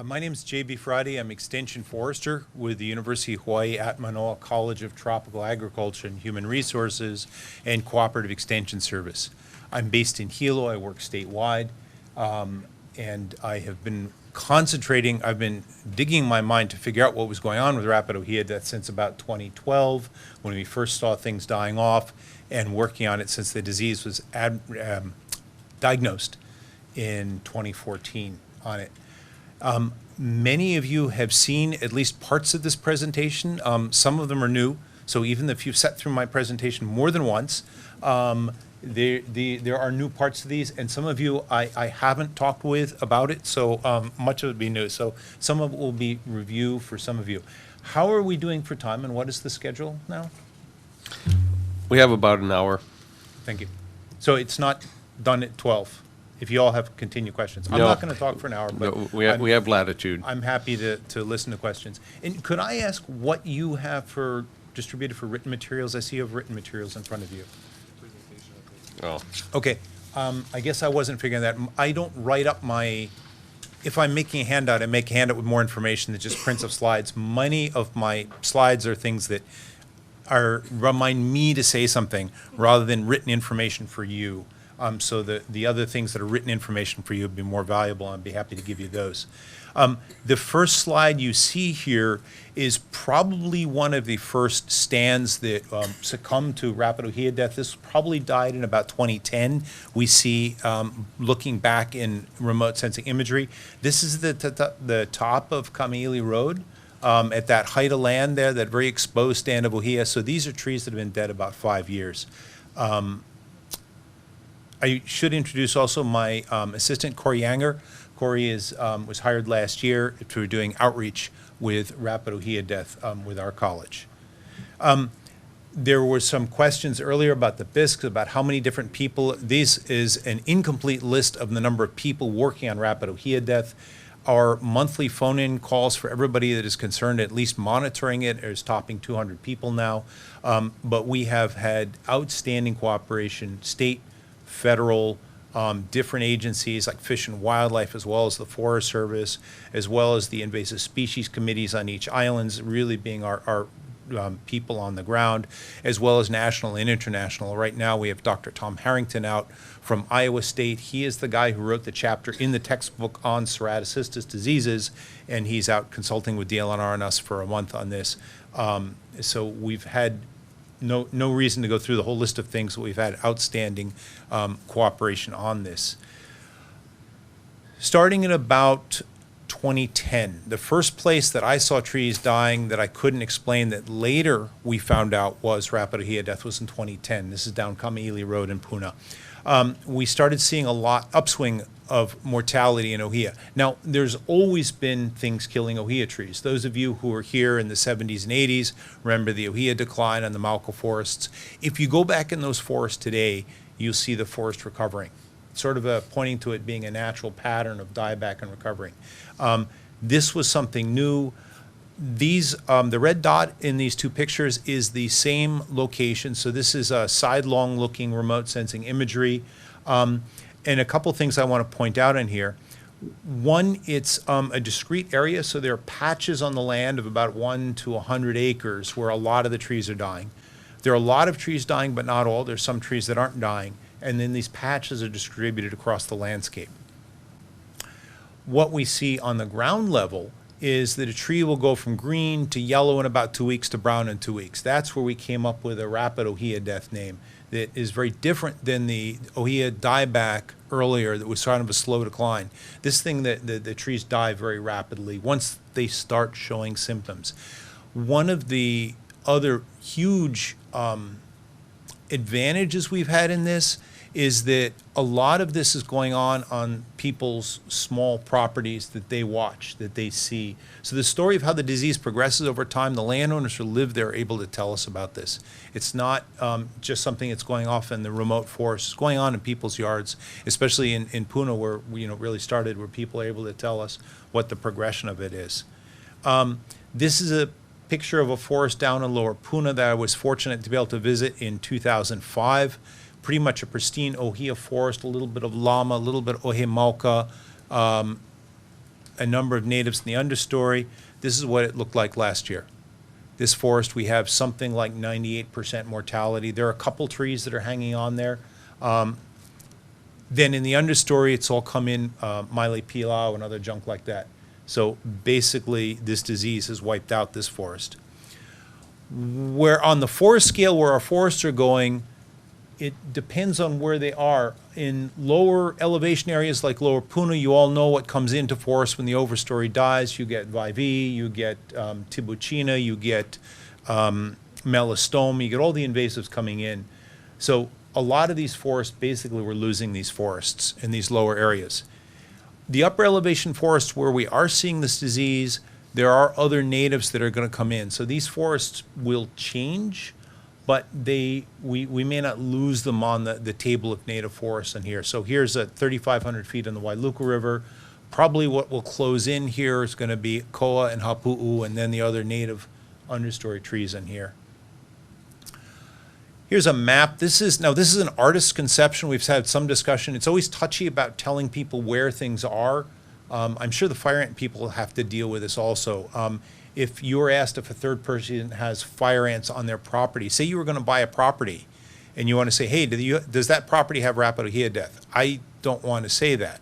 My name is J.B. Friday. I'm Extension Forester with the University of Hawaii at Manoa College of Tropical Agriculture and Human Resources and Cooperative Extension Service. I'm based in Hilo. I work statewide, and I have been concentrating, I've been digging my mind to figure out what was going on with rapid ʻŌhiʻa death since about 2012, when we first saw things dying off, and working on it since the disease was diagnosed in 2014 on it. Many of you have seen at least parts of this presentation. Some of them are new, so even if you've sat through my presentation more than once, there are new parts of these, and some of you I haven't talked with about it, so much of it will be new. So some of it will be review for some of you. How are we doing for time, and what is the schedule now? We have about an hour. Thank you. So it's not done at 12? If you all have continued questions. I'm No. not going to talk for an hour, but No, we have latitude. I'm happy to listen to questions. And could I ask what you have for distributed for written materials? I see you have written materials in front of you. Oh, Okay, I guess I wasn't figuring that. I don't write up my, if I'm making a handout, I make a handout with more information than just prints of slides. Many of my slides are things that remind me to say something rather than written information for you. So the other things that are written information for you would be more valuable, and I'd be happy to give you those. The first slide you see here is probably one of the first stands that succumbed to rapid ʻŌhiʻa death. This probably died in about 2010. We see, looking back in remote sensing imagery, this is the top of Kamiʻili Road. At that height of land there, that very exposed stand of ʻŌhiʻa. So these are trees that have been dead about 5 years. I should introduce also my assistant, Corey Yanger. Corey was hired last year to doing outreach with rapid ʻŌhiʻa death with our college. There were some questions earlier about the BISC, about how many different people. This is an incomplete list of the number of people working on rapid ʻŌhiʻa death. Our monthly phone-in calls for everybody that is concerned, at least monitoring it, is topping 200 people now. But we have had outstanding cooperation, state, federal, different agencies like Fish and Wildlife, as well as the Forest Service, as well as the invasive species committees on each islands, really being our people on the ground, as well as national and international. Right now we have Dr. Tom Harrington out from Iowa State. He is the guy who wrote the chapter in the textbook on ceratocystis diseases, and he's out consulting with DLNR and us for a month on this. So we've had no reason to go through the whole list of things, but we've had outstanding cooperation on this. Starting in about 2010, the first place that I saw trees dying that I couldn't explain that later we found out was rapid ʻŌhiʻa death was in 2010. This is down Kamiʻili Road in Puna. We started seeing a lot upswing of mortality in ʻŌhiʻa. Now, there's always been things killing ʻŌhiʻa trees. Those of you who were here in the 70s and 80s remember the ʻŌhiʻa decline on the Mauka forests. If you go back in those forests today, you'll see the forest recovering, sort of pointing to it being a natural pattern of dieback and recovering. This was something new. These, the red dot in these two pictures is the same location. So this is a sidelong looking remote sensing imagery. And a couple things I want to point out in here. One, it's a discrete area, so there are patches on the land of about 1 to 100 acres where a lot of the trees are dying. There are a lot of trees dying, but not all. There's some trees that aren't dying. And then these patches are distributed across the landscape. What we see on the ground level is that a tree will go from green to yellow in about 2 weeks to brown in 2 weeks. That's where we came up with a rapid ʻŌhiʻa death name that is very different than the ʻŌhiʻa dieback earlier that was sort of a slow decline. This thing that the trees die very rapidly once they start showing symptoms. One of the other huge advantages we've had in this is that a lot of this is going on people's small properties that they watch, that they see. So the story of how the disease progresses over time, the landowners who live there are able to tell us about this. It's not just something that's going off in the remote forest. It's going on in people's yards, especially in Puna, where we really started, where people are able to tell us what the progression of it is. This is a picture of a forest down in Lower Puna that I was fortunate to be able to visit in 2005. Pretty much a pristine ʻŌhiʻa forest, a little bit of llama, a little bit of ʻohe mauka, a number of natives in the understory. This is what it looked like last year. This forest, we have something like 98% mortality. There are a couple trees that are hanging on there. Then in the understory, it's all come in Maile Pilau and other junk like that. So basically, this disease has wiped out this forest. Where on the forest scale, where our forests are going, it depends on where they are. In lower elevation areas like Lower Puna, you all know what comes into forest when the overstory dies. You get Vaivi, you get Tibucina, you get Melastome, you get all the invasives coming in. So a lot of these forests, basically, we're losing these forests in these lower areas. The upper elevation forests where we are seeing this disease, there are other natives that are going to come in. So these forests will change, but we may not lose them on the table of native forests in here. So here's at 3,500 feet on the Wailuku River. Probably what will close in here is going to be koa and hapu'u, and then the other native understory trees in here. Here's a map. This is an artist's conception. We've had some discussion. It's always touchy about telling people where things are. I'm sure the fire ant people have to deal with this also. If you're asked if a third person has fire ants on their property, say you were going to buy a property and you want to say, hey, does that property have ʻŌhiʻa death? I don't want to say that.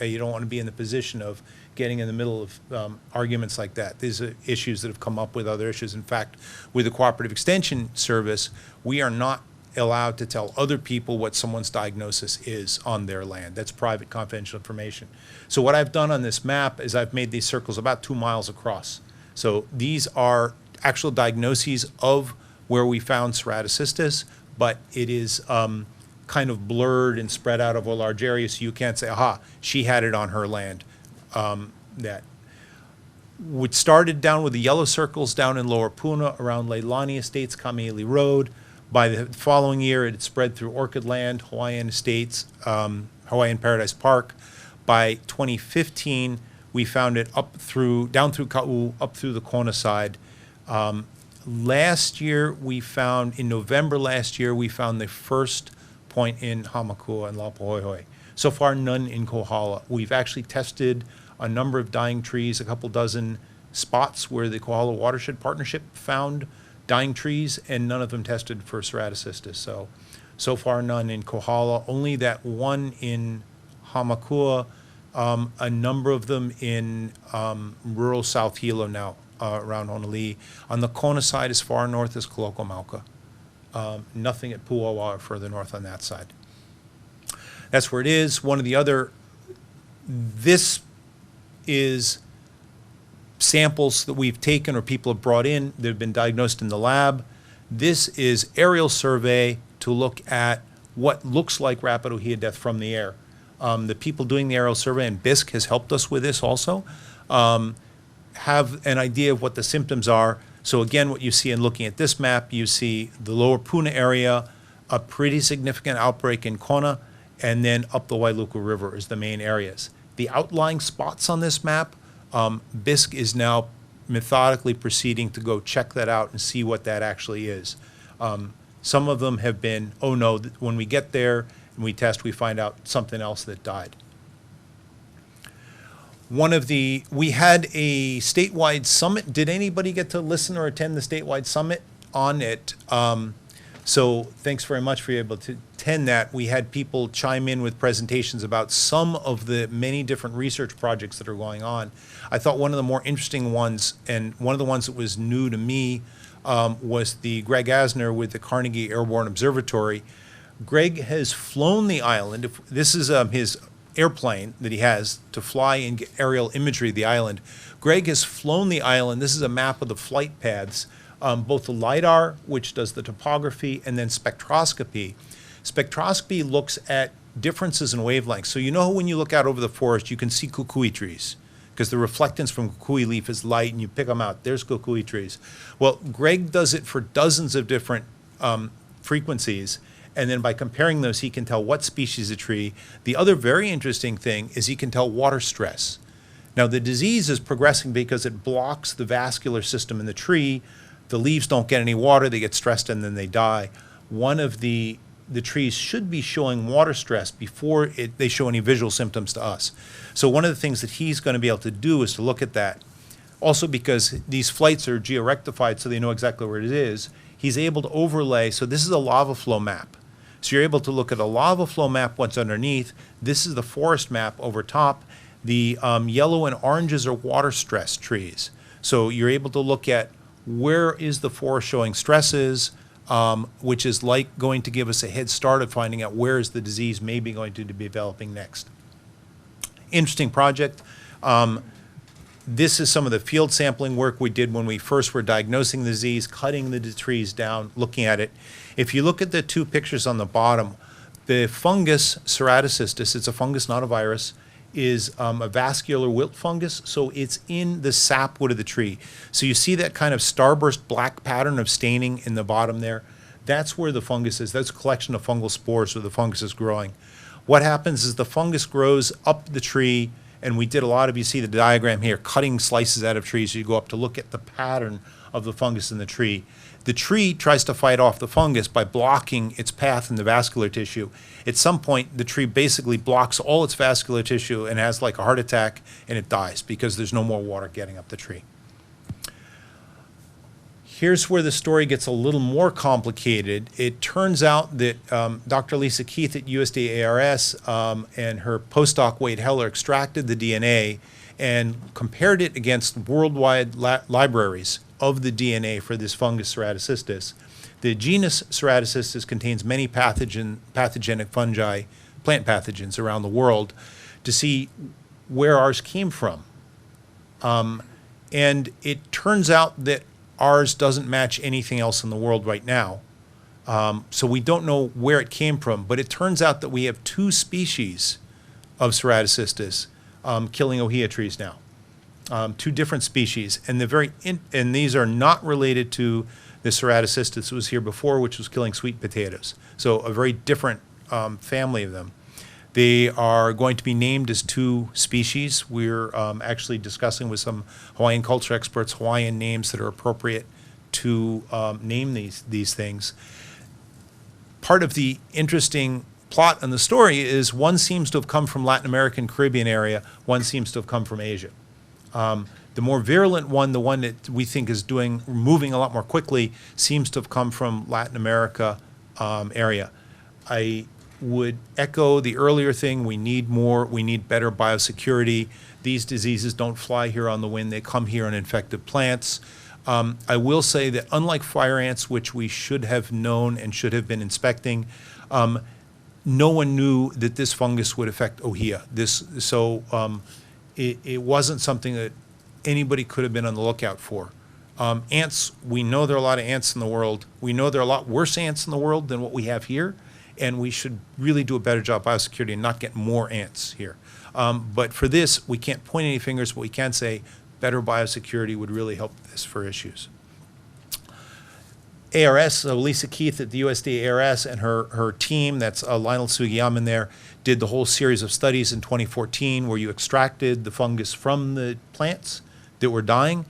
You don't want to be in the position of getting in the middle of arguments like that. These are issues that have come up with other issues. In fact, with the Cooperative Extension Service, we are not allowed to tell other people what someone's diagnosis is on their land. That's private, confidential information. So what I've done on this map is I've made these circles about 2 miles across. So these are actual diagnoses of where we found ceratocystis, but it is kind of blurred and spread out over a large area, so you can't say, aha, she had it on her land. That which started down with the yellow circles down in Lower Puna around Leilani Estates, Kamiili Road. By the following year, it had spread through Orchid Land, Hawaiian Estates, Hawaiian Paradise Park. By 2015, we found it down through Ka'u, up through the Kona side. Last year, in November last year, we found the first point in Hamakua and Lapahoehoe. So far, none in Kohala. We've actually tested a number of dying trees, a couple dozen spots where the Kohala Watershed Partnership found dying trees, and none of them tested for ceratocystis. So far, none in Kohala. Only that one in Hamakua, a number of them in rural South Hilo now, around Honolulu. On the Kona side, as far north as Kolokomauka. Nothing at Puawa or further north on that side. That's where it is. This is samples that we've taken or people have brought in that have been diagnosed in the lab. This is aerial survey to look at what looks like rapid ʻŌhiʻa death from the air. The people doing the aerial survey, and BISC has helped us with this also, have an idea of what the symptoms are. So again, what you see in looking at this map, you see the Lower Puna area, a pretty significant outbreak in Kona, and then up the Wailuku River is the main areas. The outlying spots on this map, BISC is now methodically proceeding to go check that out and see what that actually is. Some of them have been, oh no, when we get there and we test, we find out something else that died. We had a statewide summit. Did anybody get to listen or attend the statewide summit on it? So thanks very much for being able to attend that. We had people chime in with presentations about some of the many different research projects that are going on. I thought one of the more interesting ones, and one of the ones that was new to me, was the Greg Asner with the Carnegie Airborne Observatory. Greg has flown the island. This is his airplane that he has to fly and get aerial imagery of the island. Greg has flown the island. This is a map of the flight paths. Both the LIDAR, which does the topography, and then spectroscopy. Spectroscopy looks at differences in wavelengths. So you know when you look out over the forest, you can see kukui trees because the reflectance from kukui leaf is light and you pick them out. There's kukui trees. Well, Greg does it for dozens of different frequencies, and then by comparing those, he can tell what species of tree. The other very interesting thing is he can tell water stress. Now, the disease is progressing because it blocks the vascular system in the tree. The leaves don't get any water, they get stressed, and then they die. One of the the trees should be showing water stress before they show any visual symptoms to us. So one of the things that he's going to be able to do is to look at that. Also, because these flights are georectified so they know exactly where it is, he's able to overlay. So this is a lava flow map. So you're able to look at a lava flow map once underneath. This is the forest map over top. The yellow and oranges are water stress trees. So you're able to look at where is the forest showing stresses, which is like going to give us a head start of finding out where is the disease maybe going to be developing next. Interesting project. This is some of the field sampling work we did when we first were diagnosing the disease, cutting the trees down, looking at it. If you look at the two pictures on the bottom, the fungus ceratocystis, it's a fungus, not a virus, is a vascular wilt fungus, so it's in the sapwood of the tree. So you see that kind of starburst black pattern of staining in the bottom there? That's where the fungus is. That's a collection of fungal spores where the fungus is growing. What happens is the fungus grows up the tree, and we did a lot of, you see the diagram here, cutting slices out of trees. So you go up to look at the pattern of the fungus in the tree. The tree tries to fight off the fungus by blocking its path in the vascular tissue. At some point, the tree basically blocks all its vascular tissue and has like a heart attack, and it dies because there's no more water getting up the tree. Here's where the story gets a little more complicated. It turns out that Dr. Lisa Keith at USDA ARS and her postdoc Wade Heller extracted the DNA and compared it against worldwide libraries of the DNA for this fungus ceratocystis. The genus ceratocystis contains many pathogenic fungi, plant pathogens around the world, to see where ours came from. And it turns out that ours doesn't match anything else in the world right now. So we don't know where it came from, but it turns out that we have two species of ceratocystis killing ʻŌhiʻa trees now. Two different species, and and these are not related to the ceratocystis that was here before, which was killing sweet potatoes. So a very different family of them. They are going to be named as two species. We're actually discussing with some Hawaiian culture experts Hawaiian names that are appropriate to name these things. Part of the interesting plot in the story is one seems to have come from Latin American Caribbean area, one seems to have come from Asia. The more virulent one, the one that we think is moving a lot more quickly, seems to have come from Latin America area. I would echo the earlier thing, we need better biosecurity. These diseases don't fly here on the wind, they come here on infected plants. I will say that unlike fire ants, which we should have known and should have been inspecting, no one knew that this fungus would affect ʻŌhiʻa. It wasn't something that anybody could have been on the lookout for. Ants, we know there are a lot of ants in the world. We know there are a lot worse ants in the world than what we have here, and we should really do a better job of biosecurity and not get more ants here. But for this, we can't point any fingers, but we can say better biosecurity would really help this for issues. ARS, so Lisa Keith at the USDA ARS and her team, that's Lionel Sugiyama in there, did the whole series of studies in 2014 where you extracted the fungus from the plants that were dying,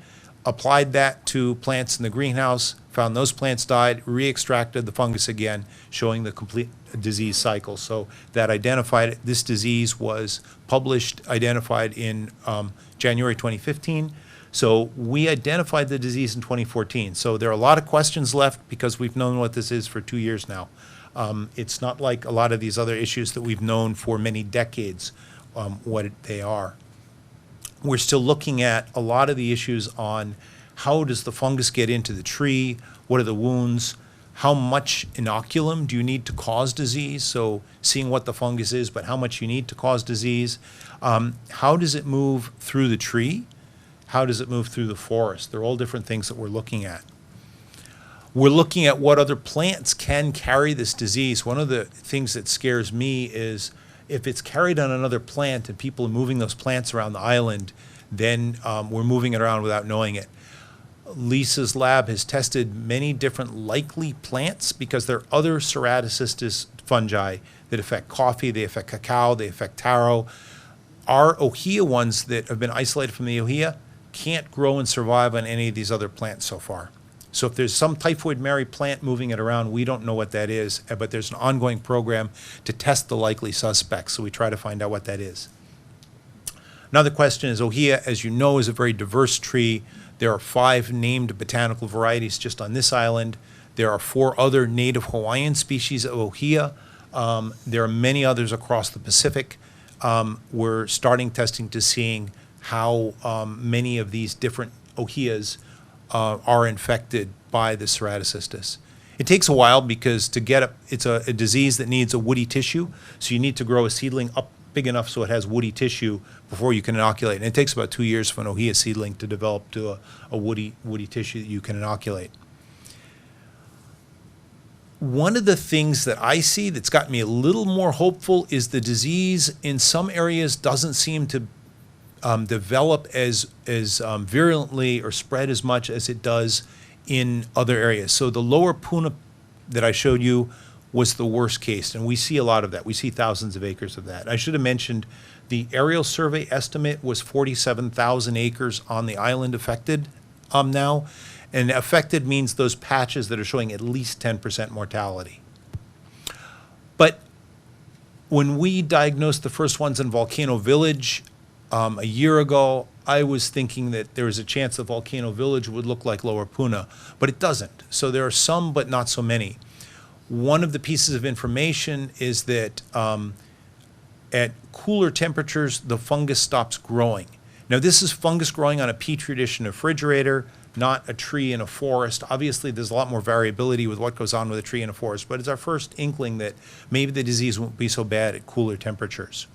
applied that to plants in the greenhouse, found those plants died, re-extracted the fungus again, showing the complete disease cycle. So that identified it. This disease was identified in January 2015. So we identified the disease in 2014. So there are a lot of questions left because we've known what this is for 2 years now. It's not like a lot of these other issues that we've known for many decades what they are. We're still looking at a lot of the issues on how does the fungus get into the tree, what are the wounds, how much inoculum do you need to cause disease, so seeing what the fungus is, but how much you need to cause disease. How does it move through the tree? How does it move through the forest? They're all different things that we're looking at. We're looking at what other plants can carry this disease. One of the things that scares me is if it's carried on another plant and people are moving those plants around the island, then we're moving it around without knowing it. Lisa's lab has tested many different likely plants because there are other ceratocystis fungi that affect coffee, they affect cacao, they affect taro. Our ʻŌhiʻa ones that have been isolated from the ʻŌhiʻa can't grow and survive on any of these other plants so far. So if there's some typhoid Mary plant moving it around, we don't know what that is, but there's an ongoing program to test the likely suspects, so we try to find out what that is. Another question is ʻŌhiʻa, as you know, is a very diverse tree. There are 5 named botanical varieties just on this island. There are 4 other native Hawaiian species of ʻŌhiʻa. There are many others across the Pacific. We're starting testing to seeing how many of these different ʻŌhiʻas are infected by the ceratocystis. It takes a while because it's a disease that needs a woody tissue, so you need to grow a seedling up big enough so it has woody tissue before you can inoculate. And it takes about 2 years for an ʻŌhiʻa seedling to develop to a woody tissue that you can inoculate. One of the things that I see that's got me a little more hopeful is the disease in some areas doesn't seem to develop as virulently or spread as much as it does in other areas. So the lower Puna that I showed you was the worst case, and we see a lot of that. We see thousands of acres of that. I should have mentioned the aerial survey estimate was 47,000 acres on the island affected now, and affected means those patches that are showing at least 10% mortality. But when we diagnosed the first ones in Volcano Village a year ago, I was thinking that there was a chance that Volcano Village would look like Lower Puna, but it doesn't. So there are some, but not so many. One of the pieces of information is that at cooler temperatures, the fungus stops growing. Now, this is fungus growing on a petri dish in a refrigerator, not a tree in a forest. Obviously, there's a lot more variability with what goes on with a tree in a forest, but it's our first inkling that maybe the disease won't be so bad at cooler temperatures.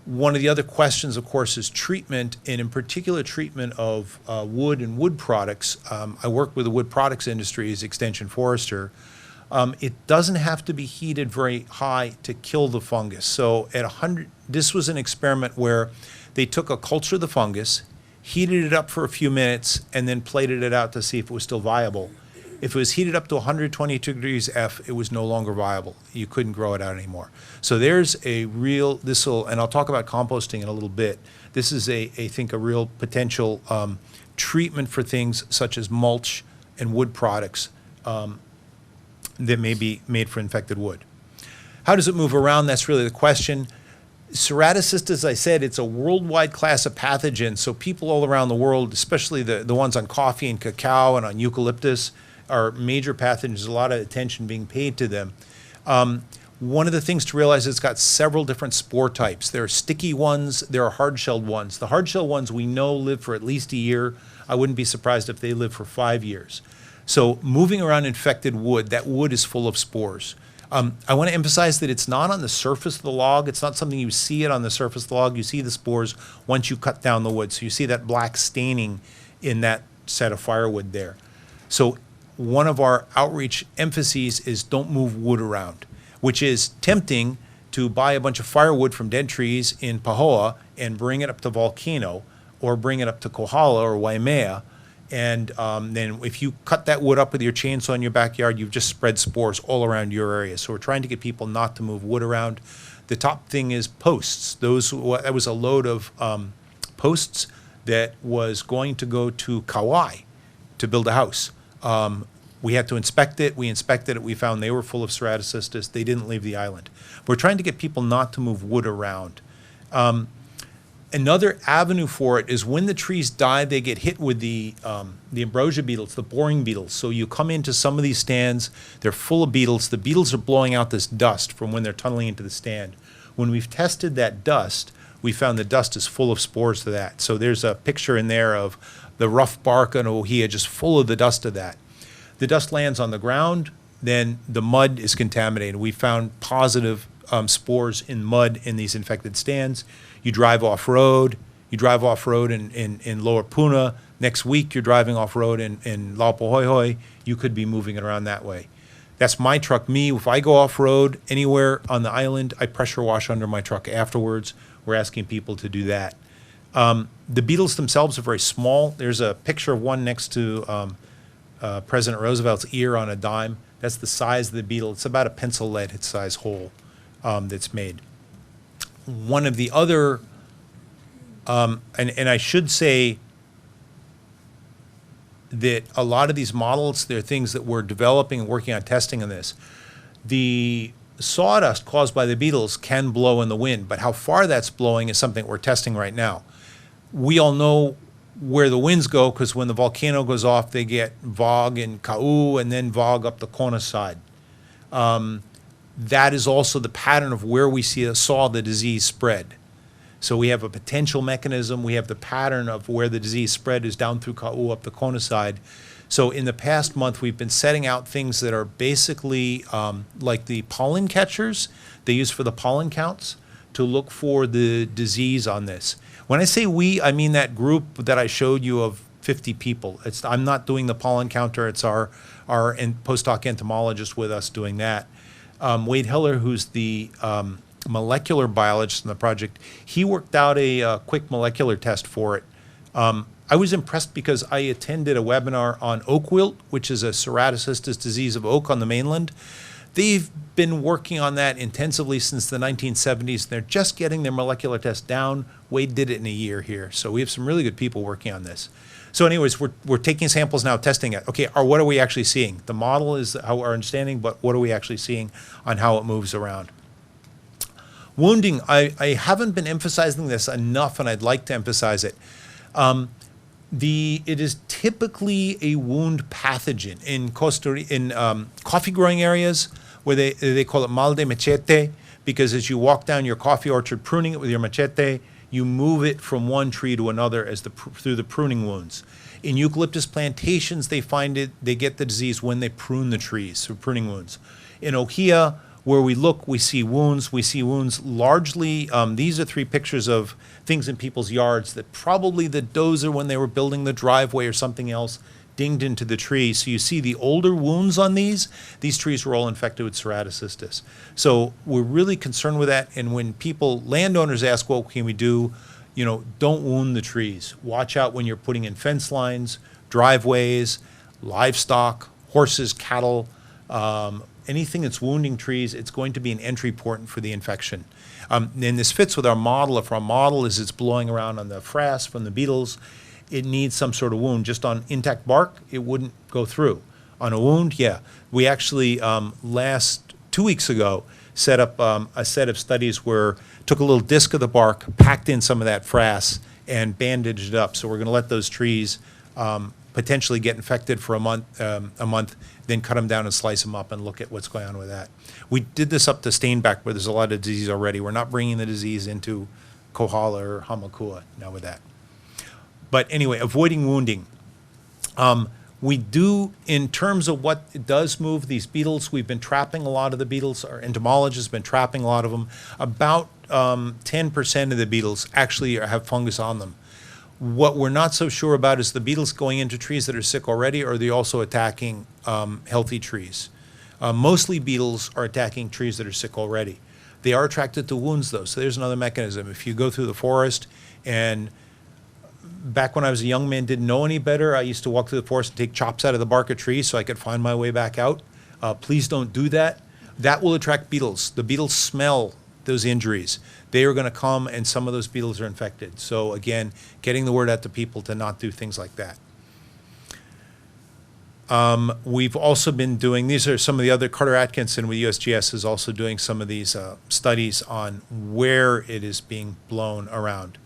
One of the other questions, of course, is treatment, and in particular treatment of wood and wood products. I work with the wood products industry as extension forester. It doesn't have to be heated very high to kill the fungus. So at 100, this was an experiment where they took a culture of the fungus, heated it up for a few minutes, and then plated it out to see if it was still viable. If it was heated up to 122 degrees F, it was no longer viable. You couldn't grow it out anymore. So there's a real, and I'll talk about composting in a little bit. This is I think, a real potential treatment for things such as mulch and wood products that may be made for infected wood. How does it move around? That's really the question. Ceratocystis, as I said, it's a worldwide class of pathogens, so people all around the world, especially the ones on coffee and cacao and on eucalyptus, are major pathogens. There's a lot of attention being paid to them. One of the things to realize is it's got several different spore types. There are sticky ones, there are hard-shelled ones. The hard-shelled ones we know live for at least a year. I wouldn't be surprised if they live for 5 years. So moving around infected wood, that wood is full of spores. I want to emphasize that it's not on the surface of the log. It's not something you see it on the surface of the log. You see the spores once you cut down the wood. So you see that black staining in that set of firewood there. So one of our outreach emphases is don't move wood around, which is tempting to buy a bunch of firewood from dead trees in Pahoa and bring it up to Volcano or bring it up to Kohala or Waimea. And then if you cut that wood up with your chainsaw in your backyard, you've just spread spores all around your area. So we're trying to get people not to move wood around. The top thing is posts. That was a load of posts that was going to go to Kauai to build a house. We had to inspect it. We inspected it. We found they were full of ceratocystis. They didn't leave the island. We're trying to get people not to move wood around. Another avenue for it is when the trees die, they get hit with the ambrosia beetles, the boring beetles. So you come into some of these stands, they're full of beetles. The beetles are blowing out this dust from when they're tunneling into the stand. When we've tested that dust, we found the dust is full of spores to that. So there's a picture in there of the rough bark on ʻŌhiʻa just full of the dust of that. The dust lands on the ground, then the mud is contaminated. We found positive spores in mud in these infected stands. You drive off-road in Lower Puna. Next week, you're driving off-road in Laupahoehoe. You could be moving it around that way. That's my truck. If I go off-road anywhere on the island, I pressure wash under my truck afterwards. We're asking people to do that. The beetles themselves are very small. There's a picture of one next to President Roosevelt's ear on a dime. That's the size of the beetle. It's about a pencil lead size hole that's made. One of the other, and I should say, that a lot of these models, they're things that we're developing and working on testing on this. The sawdust caused by the beetles can blow in the wind, but how far that's blowing is something we're testing right now. We all know where the winds go because when the volcano goes off, they get VOG and KAU and then VOG up the Kona side. That is also the pattern of where we saw the disease spread. So we have a potential mechanism. We have the pattern of where the disease spread is down through KAU up the Kona side. So in the past month, we've been setting out things that are basically like the pollen catchers they use for the pollen counts to look for the disease on this. When I say we, I mean that group that I showed you of 50 people. I'm not doing the pollen counter. It's our postdoc entomologist with us doing that. Wade Heller, who's the molecular biologist in the project, he worked out a quick molecular test for it. I was impressed because I attended a webinar on oak wilt, which is a ceratocystis disease of oak on the mainland. They've been working on that intensively since the 1970s. They're just getting their molecular test down. Wade did it in a year here. So we have some really good people working on this. So anyways, we're taking samples now, testing it. Okay, what are we actually seeing? The model is how our understanding, but what are we actually seeing on how it moves around? Wounding, I haven't been emphasizing this enough, and I'd like to emphasize it. It is typically a wound pathogen in coffee growing areas where they call it mal de machete, because as you walk down your coffee orchard pruning it with your machete, you move it from one tree to another through the pruning wounds. In eucalyptus plantations, they get the disease when they prune the trees through pruning wounds. In ʻŌhiʻa, where we look, we see wounds. We see wounds largely, these are 3 pictures of things in people's yards that probably the dozer, when they were building the driveway or something else, dinged into the tree. So you see the older wounds on these trees were all infected with ceratocystis. So we're really concerned with that. And when landowners ask, what can we do? Don't wound the trees. Watch out when you're putting in fence lines, driveways, livestock, horses, cattle, anything that's wounding trees, it's going to be an entry port for the infection. And this fits with our model. If our model is it's blowing around on the frass from the beetles, it needs some sort of wound. Just on intact bark, it wouldn't go through. On a wound, yeah. We actually, 2 weeks ago, set up a set of studies where took a little disc of the bark, packed in some of that frass, and bandaged it up. So we're going to let those trees potentially get infected for a month, then cut them down and slice them up and look at what's going on with that. We did this up to Steinbach, where there's a lot of disease already. We're not bringing the disease into Kohala or Hamakua now with that. But anyway, avoiding wounding. We do, in terms of what it does move, these beetles, we've been trapping a lot of the beetles. Our entomologists have been trapping a lot of them. About 10% of the beetles actually have fungus on them. What we're not so sure about is the beetles going into trees that are sick already, or are they also attacking healthy trees? Mostly beetles are attacking trees that are sick already. They are attracted to wounds, though, so there's another mechanism. If you go through the forest, and back when I was a young man, didn't know any better, I used to walk through the forest and take chops out of the bark of trees so I could find my way back out. Please don't do that. That will attract beetles. The beetles smell those injuries. They are going to come, and some of those beetles are infected. So again, getting the word out to people to not do things like that. We've also been doing, these are some of the other, Carter Atkinson with USGS is also doing some of these studies on where it is being blown around.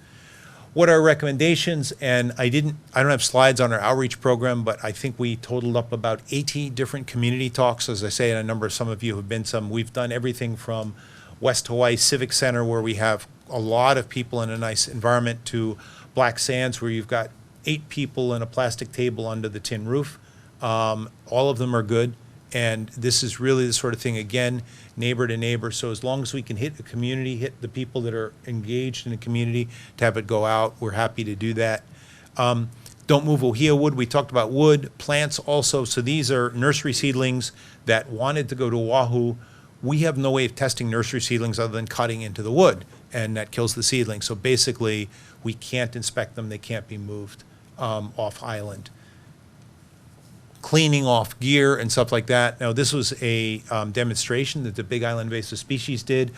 What are our recommendations? And I don't have slides on our outreach program, but I think we totaled up about 80 different community talks. As I say, and a number of some of you have been some. We've done everything from West Hawaii Civic Center, where we have a lot of people in a nice environment, to Black Sands, where you've got 8 people in a plastic table under the tin roof. All of them are good. And this is really the sort of thing, again, neighbor to neighbor. So as long as we can hit the community, hit the people that are engaged in the community to have it go out, we're happy to do that. Don't move ʻŌhiʻa wood. We talked about wood. Plants also. So these are nursery seedlings that wanted to go to Oahu. We have no way of testing nursery seedlings other than cutting into the wood, and that kills the seedling. So basically, we can't inspect them. They can't be moved off island. Cleaning off gear and stuff like that. Now, this was a demonstration that the Big Island Invasive Species did.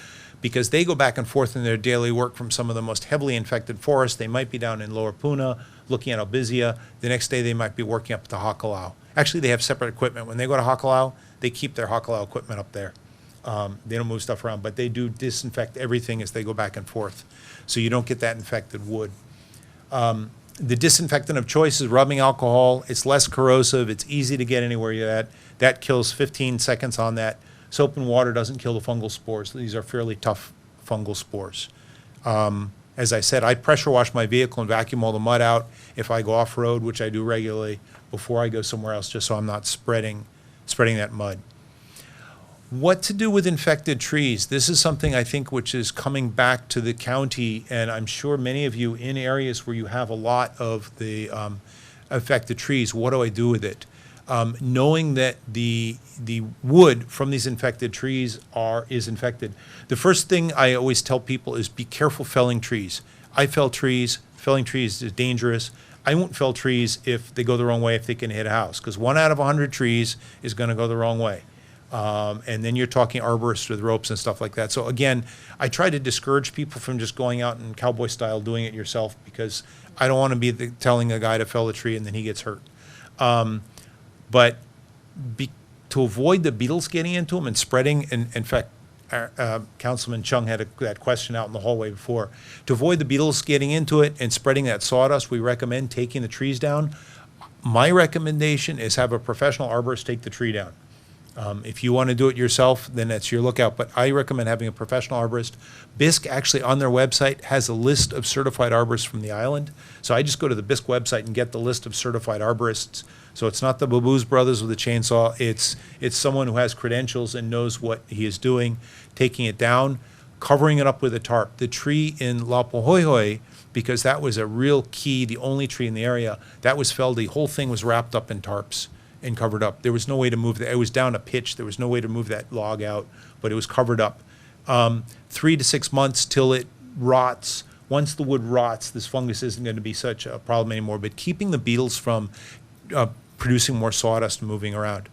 because they go back and forth in their daily work from some of the most heavily infected forests. They might be down in Lower Puna looking at albizia. The next day they might be working up to Hakalau. Actually, they have separate equipment. When they go to Hakalau, they keep their Hakalau equipment up there. They don't move stuff around, but they do disinfect everything as they go back and forth. So you don't get that infected wood. The disinfectant of choice is rubbing alcohol. It's less corrosive. It's easy to get anywhere you're at. That kills 15 seconds on that. Soap and water doesn't kill the fungal spores. These are fairly tough fungal spores. As I said, I pressure wash my vehicle and vacuum all the mud out if I go off-road, which I do regularly, before I go somewhere else, just so I'm not spreading that mud. What to do with infected trees? This is something I think which is coming back to the county, and I'm sure many of you in areas where you have a lot of the affected trees, what do I do with it? Knowing that the wood from these infected trees is infected. The first thing I always tell people is be careful felling trees. I fell trees. Felling trees is dangerous. I won't fell trees if they go the wrong way, if they can hit a house, because 1 out of 100 trees is going to go the wrong way. And then you're talking arborists with ropes and stuff like that. So again, I try to discourage people from just going out in cowboy style doing it yourself, because I don't want to be telling a guy to fell a tree and then he gets hurt. But to avoid the beetles getting into them and spreading, and in fact, Councilman Chung had that question out in the hallway before. To avoid the beetles getting into it and spreading that sawdust, we recommend taking the trees down. My recommendation is have a professional arborist take the tree down. If you want to do it yourself, then that's your lookout. But I recommend having a professional arborist. BISC actually on their website has a list of certified arborists from the island. So I just go to the BISC website and get the list of certified arborists. So it's not the Baboos brothers with a chainsaw. It's someone who has credentials and knows what he is doing, taking it down, covering it up with a tarp. The tree in Lapohoihoi, because that was a real key, the only tree in the area, that was felled. The whole thing was wrapped up in tarps and covered up. There was no way to move that. It was down a pitch. There was no way to move that log out, but it was covered up. 3 to 6 months till it rots. Once the wood rots, this fungus isn't going to be such a problem anymore, but keeping the beetles from producing more sawdust and moving around.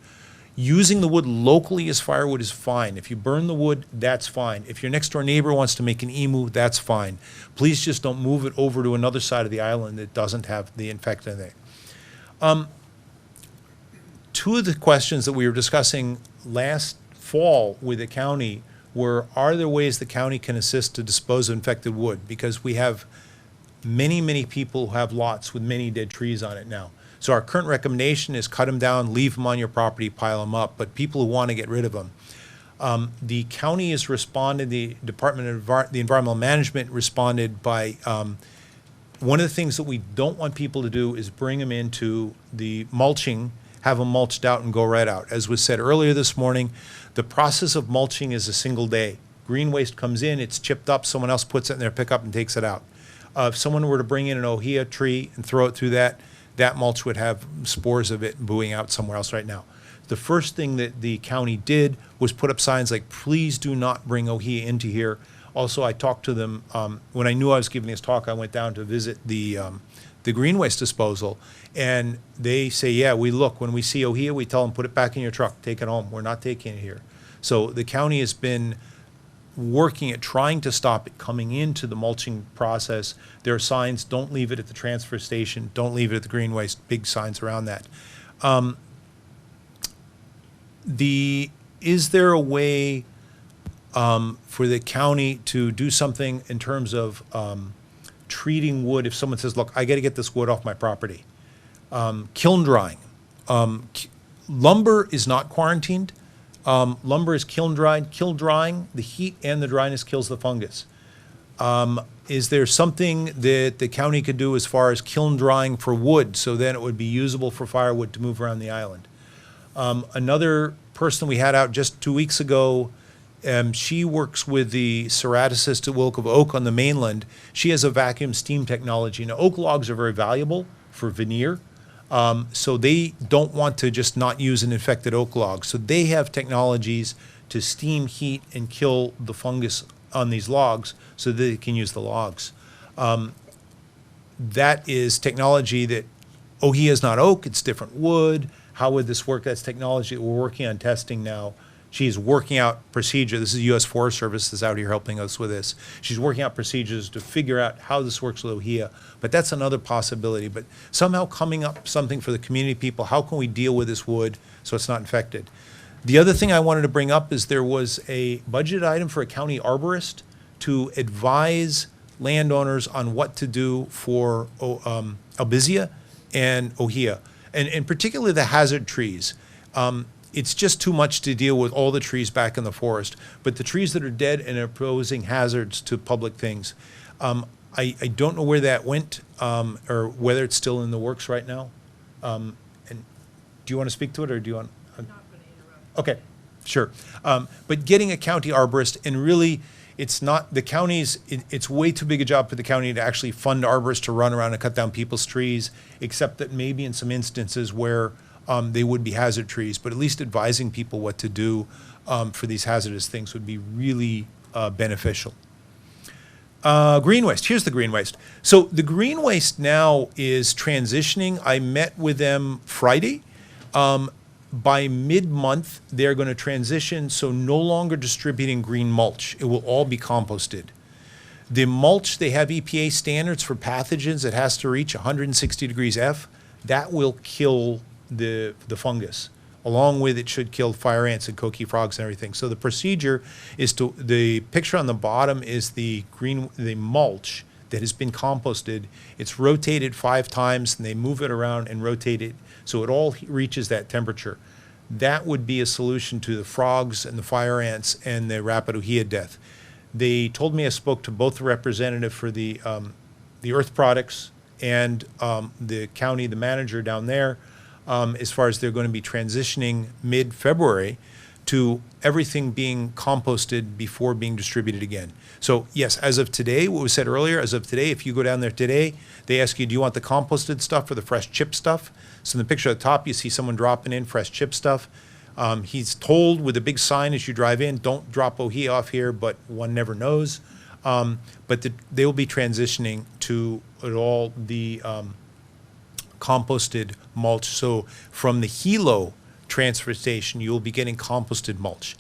Using the wood locally as firewood is fine. If you burn the wood, that's fine. If your next door neighbor wants to make an emu, that's fine. Please just don't move it over to another side of the island that doesn't have the infectant in it. Two of the questions that we were discussing last fall with the county were, are there ways the county can assist to dispose of infected wood? Because we have many, many people who have lots with many dead trees on it now. So our current recommendation is cut them down, leave them on your property, pile them up, but people who want to get rid of them. The county has responded, the Department of the Environmental Management responded by, one of the things that we don't want people to do is bring them into the mulching, have them mulched out and go right out. As was said earlier this morning, the process of mulching is a single day. Green waste comes in, it's chipped up, someone else puts it in their pickup and takes it out. If someone were to bring in an ʻŌhiʻa tree and throw it through that mulch would have spores of it booing out somewhere else right now. The first thing that the county did was put up signs like, please do not bring ʻŌhiʻa into here. Also, I talked to them, when I knew I was giving this talk, I went down to visit the green waste disposal, and they say, yeah, when we see ʻŌhiʻa, we tell them, put it back in your truck, take it home. We're not taking it here. So the county has been working at trying to stop it coming into the mulching process. There are signs, don't leave it at the transfer station, don't leave it at the green waste, big signs around that. Is there a way for the county to do something in terms of treating wood if someone says, look, I got to get this wood off my property? Kiln drying. Lumber is not quarantined. Lumber is kiln dried. Kiln drying, the heat and the dryness kills the fungus. Is there something that the county could do as far as kiln drying for wood so then it would be usable for firewood to move around the island? Another person we had out just 2 weeks ago, she works with the ceratocist wilk of oak on the mainland. She has a vacuum steam technology. Now, oak logs are very valuable for veneer. So they don't want to just not use an infected oak log. So they have technologies to steam, heat, and kill the fungus on these logs so that they can use the logs. That is technology that ʻŌhiʻa is not oak, it's different wood. How would this work? That's technology that we're working on testing now She's working out procedure. This is U.S. Forest Service that's out here helping us with this. She's working out procedures to figure out how this works with ʻŌhiʻa. But that's another possibility. But somehow coming up something for the community people, how can we deal with this wood so it's not infected? The other thing I wanted to bring up is there was a budget item for a county arborist to advise landowners on what to do for albizia and ʻŌhiʻa, and particularly the hazard trees. It's just too much to deal with all the trees back in the forest, but the trees that are dead and are posing hazards to public things. I don't know where that went, or whether it's still in the works right now. And do you want to speak to it, or do you want? I'm not going to interrupt. Okay, sure. But getting a county arborist, and really, it's not the county's, it's way too big a job for the county to actually fund arborists to run around and cut down people's trees, except that maybe in some instances where they would be hazard trees, but at least advising people what to do for these hazardous things would be really beneficial. Green waste, here's the green waste. So the green waste now is transitioning. I met with them Friday. By mid-month, they're going to transition, so no longer distributing green mulch. It will all be composted. The mulch, they have EPA standards for pathogens. It has to reach 160 degrees F. That will kill the fungus. Along with it should kill fire ants and coqui frogs and everything. So the procedure is to, the picture on the bottom is the mulch that has been composted. It's rotated 5 times, and they move it around and rotate it so it all reaches that temperature. That would be a solution to the frogs and the fire ants and the rapid ʻŌhiʻa death. They told me I spoke to both the representative for the earth products and the county, the manager down there, as far as they're going to be transitioning mid-February to everything being composted before being distributed again. So yes, as of today, what was said earlier, as of today, if you go down there today, they ask you, do you want the composted stuff or the fresh chip stuff? So in the picture at the top, you see someone dropping in fresh chip stuff. He's told with a big sign as you drive in, don't drop ʻŌhiʻa off here, but one never knows. But they will be transitioning to all the composted mulch. So from the Hilo transfer station, you'll be getting composted mulch.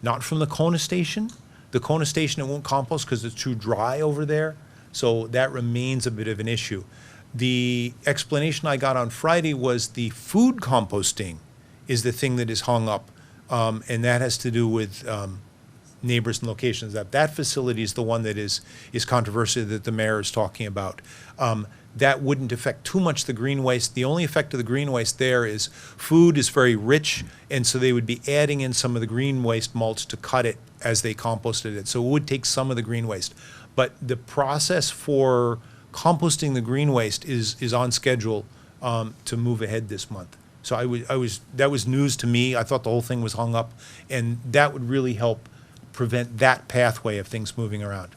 Not from the Kona station. The Kona station, it won't compost because it's too dry over there. So that remains a bit of an issue. The explanation I got on Friday was the food composting is the thing that is hung up, and that has to do with neighbors and locations. That facility is the one that is controversial that the mayor is talking about. That wouldn't affect too much the green waste. The only effect of the green waste there is food is very rich, and so they would be adding in some of the green waste mulch to cut it as they composted it. So it would take some of the green waste. But the process for composting the green waste is on schedule to move ahead this month. So that was news to me. I thought the whole thing was hung up, and that would really help prevent that pathway of things moving around.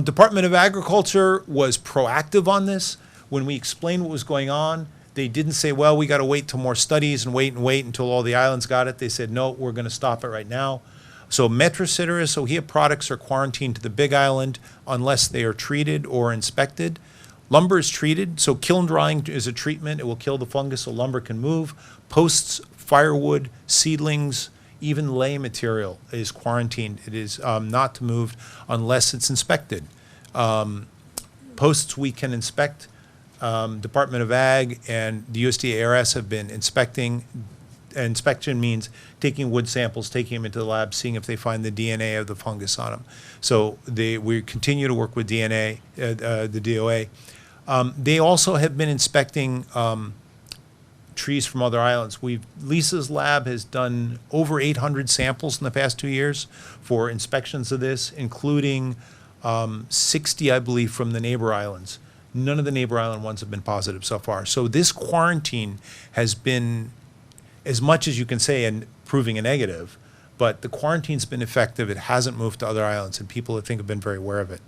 Department of Agriculture was proactive on this. When we explained what was going on, they didn't say, well, we got to wait till more studies and wait until all the islands got it. They said, no, we're going to stop it right now. So Metrocitrus ʻŌhiʻa products are quarantined to the Big Island unless they are treated or inspected. Lumber is treated, so kiln drying is a treatment. It will kill the fungus so lumber can move. Posts, firewood, seedlings, even lay material is quarantined. It is not to move unless it's inspected. Posts we can inspect. Department of Ag and the USDA ARS have been inspecting. Inspection means taking wood samples, taking them into the lab, seeing if they find the DNA of the fungus on them. So we continue to work with the DOA. They also have been inspecting trees from other islands. Lisa's lab has done over 800 samples in the past 2 years for inspections of this, including 60, I believe, from the neighbor islands. None of the neighbor island ones have been positive so far. So this quarantine has been, as much as you can say, and proving a negative, but the quarantine's been effective. It hasn't moved to other islands, and people, I think, have been very aware of it.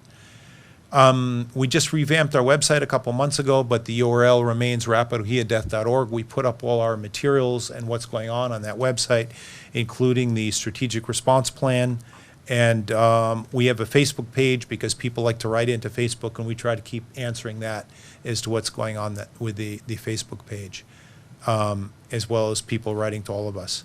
We just revamped our website a couple months ago, but the URL remains rapidʻŌhiʻadeath.org. We put up all our materials and what's going on that website, including the strategic response plan. And we have a Facebook page because people like to write into Facebook, and we try to keep answering that as to what's going on with the Facebook page, as well as people writing to all of us.